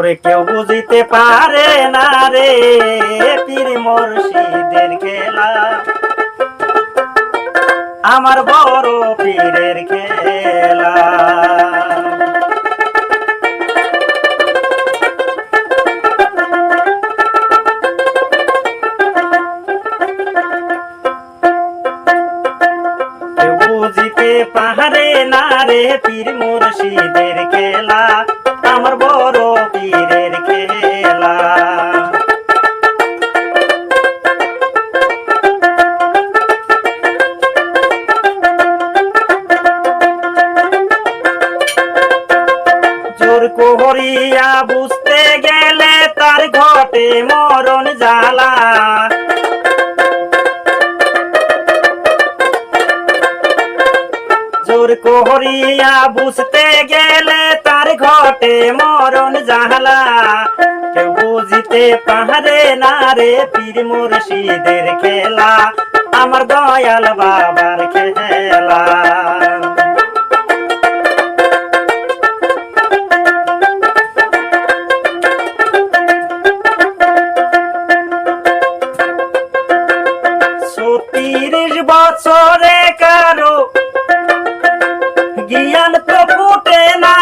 ওরে কেউ বুঝিতে পারে না রে পীর মুর্শিদের খেলা, আমার বড় পীরের খেলা। কেউ বুঝিতে পারে না রে পীর মুর্শিদের খেলা, আমার বড় পীরের খেলা। জোর করিয়া বুঝতে গেলে তার ঘটে মরণ জ্বালা, জোর করিয়া বুঝতে গেলে তার ঘটে মরণ জ্বালা। কেউ বুঝিতে পারে না রে পীর মুর্শিদের খেলা, আমার দয়াল বাবার খেলা। তিরিশ বছরে কারো জ্ঞান তো ফুটে না,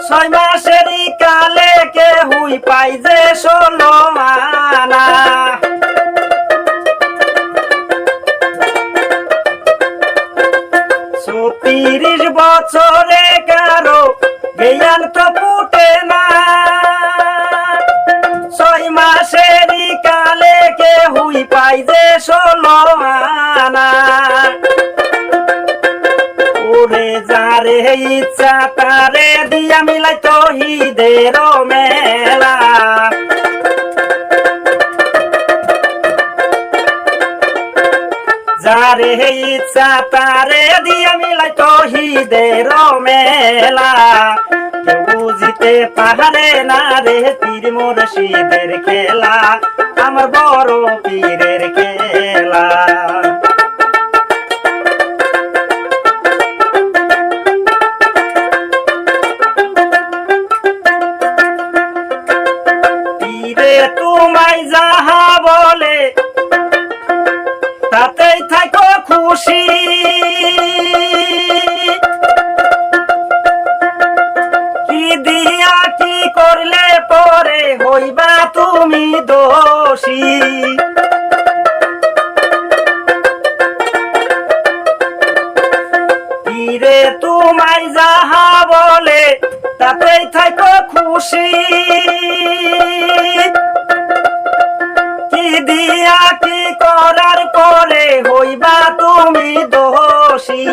ছয় মাসেরই কালে কে হুই পাই যে 16 আনা। তিরিশ বছরে কারো জ্ঞান তো ফুটে না, ছয় মাসেরই কালে কে হুই পাই যে 16 আনা। ওরে যারে ইচ্ছা তারে দিয়া মিলাই তহিদের মেলা, যারে ইচ্ছা তারে দিয়া মিলাই তহিদের মেলা। কেউ বুঝিতে পারে না রে পীর মুর্শিদের খেলা, আমার বড় পীরের খেলা। পীরে তোমায় যাহা বলে তাতেই থাকো খুশি, কি দিয়া কি করলে পরে হইবা তুমি দোষী। পীরে তোমায় যাহা বলে তাতেই থাকো খুশি, কি দিয়া কি করার পরে হইবা তুমি দোষী।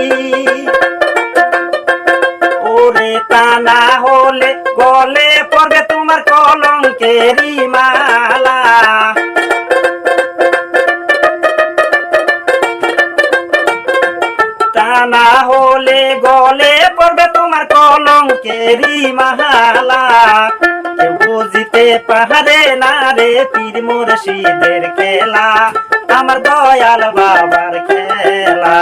ওরে তা না হলে গলে পড়বে তোমার কলঙ্কেরই মালা, তা না হলে গলে পড়বে তোমার কলঙ্কেরই মালা। কেউ বুঝিতে পারে না রে পীর মুর্শিদের খেলা, আমার দয়াল বাবার খেলা।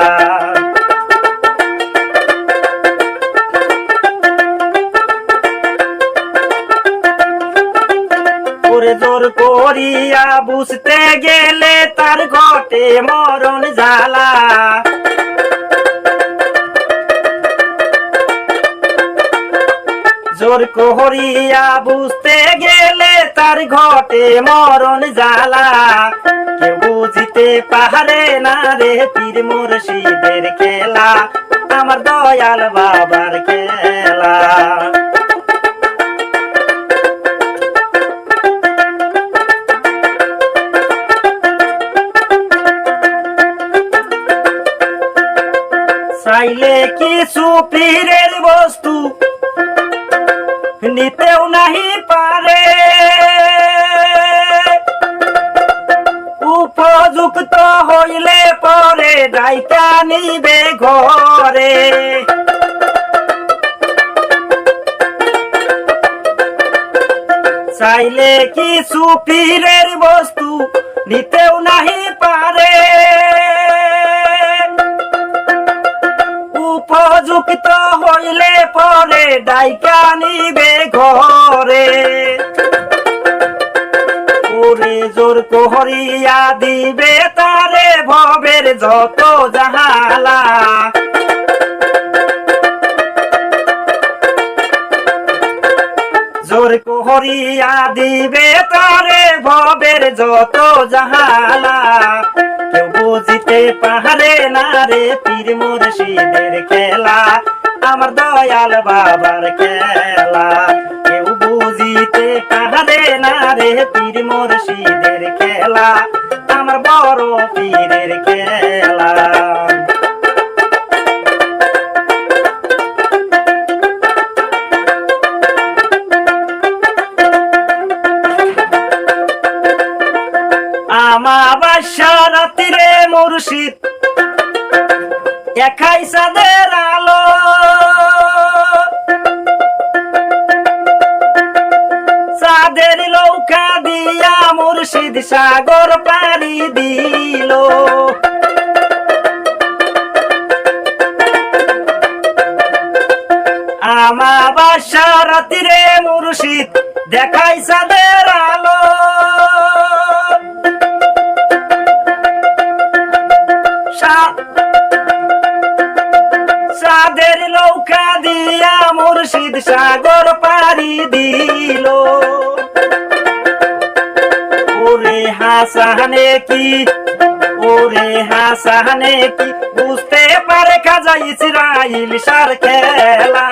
ওরে জোর করিয়া বুঝতে গেলে তার ঘটে মরণ জ্বালা, জোর করিয়া বুঝতে গেলে তার ঘটে মরণ জ্বালা। কেউ বুঝিতে পারে না রে পীর মুর্শিদের খেলা, আমার দয়াল বাবার খেলা। চাইলে কিছু পীরের বস্তু নিতেও নাহি পারে, উপযুক্ত হইলে পরে ডাইকা নিবে ঘরে। চাইলে কিছু পীরের বস্তু নিতেও নাহি পারে, উপযুক্ত উপকৃত হইলে পরে ডাইকা নিবে ঘরে ওরে জোর কোহরিয়া দিবে তারে ভবের যত জাহালা জোর কোহরিয়া দিবে তারে ভবের যত জাহালা কেউ বুঝিতে পারে না রে পীর মুর্শিদের খেলা আমার দয়াল বাবার খেলা কেউ বুঝিতে পারে না রে পীর মুর্শিদের খেলা আমার বড় পীরের খেলা আমাবাসা রাত্রিরে মুর্শিদ একাই চাঁদের আলো চাঁদের নৌকা দিয়া মুর্শিদ সাগর পাড়ি দিল আমাবাসা রাত্রিরে মুর্শিদ দেখাই চাঁদের আলো চাঁদের নৌকা দিয়া মুর্শিদ সাগর পাড়ি দিল ওরে হাসানে কি বুঝতে পারে খাজা ইসরাইল সার খেলা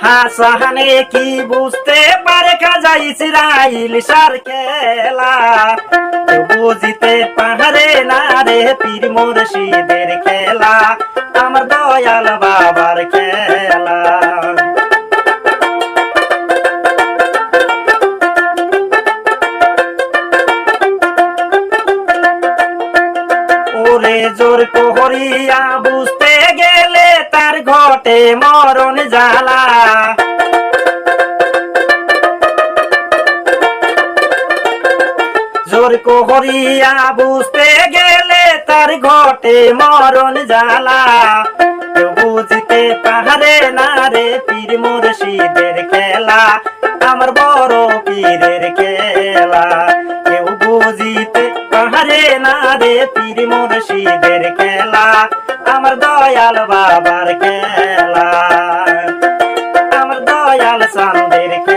হাসানে কি বুঝতে পারে খাজা ইসরাইল সার খেলা বুঝিতে পারে না রে পীর মুর্শিদের খেলা আমার দয়াল বাবার খেলা ওরে জোর কোহরিয়া বুঝতে গেলে তার ঘটে মরণ জ্বালা জোর কোহরিয়া বুঝতে গেলে তার ঘটে মরণ জ্বালা কেউ বুঝিতে পারে না রে পীর মুর্শিদের খেলা আমার বড় পীরের খেলা কেউ বুঝিতে পারে না রে পীর মুর্শিদের খেলা আমার দয়াল বাবার খেলা আমার দয়াল চাঁদের খেলা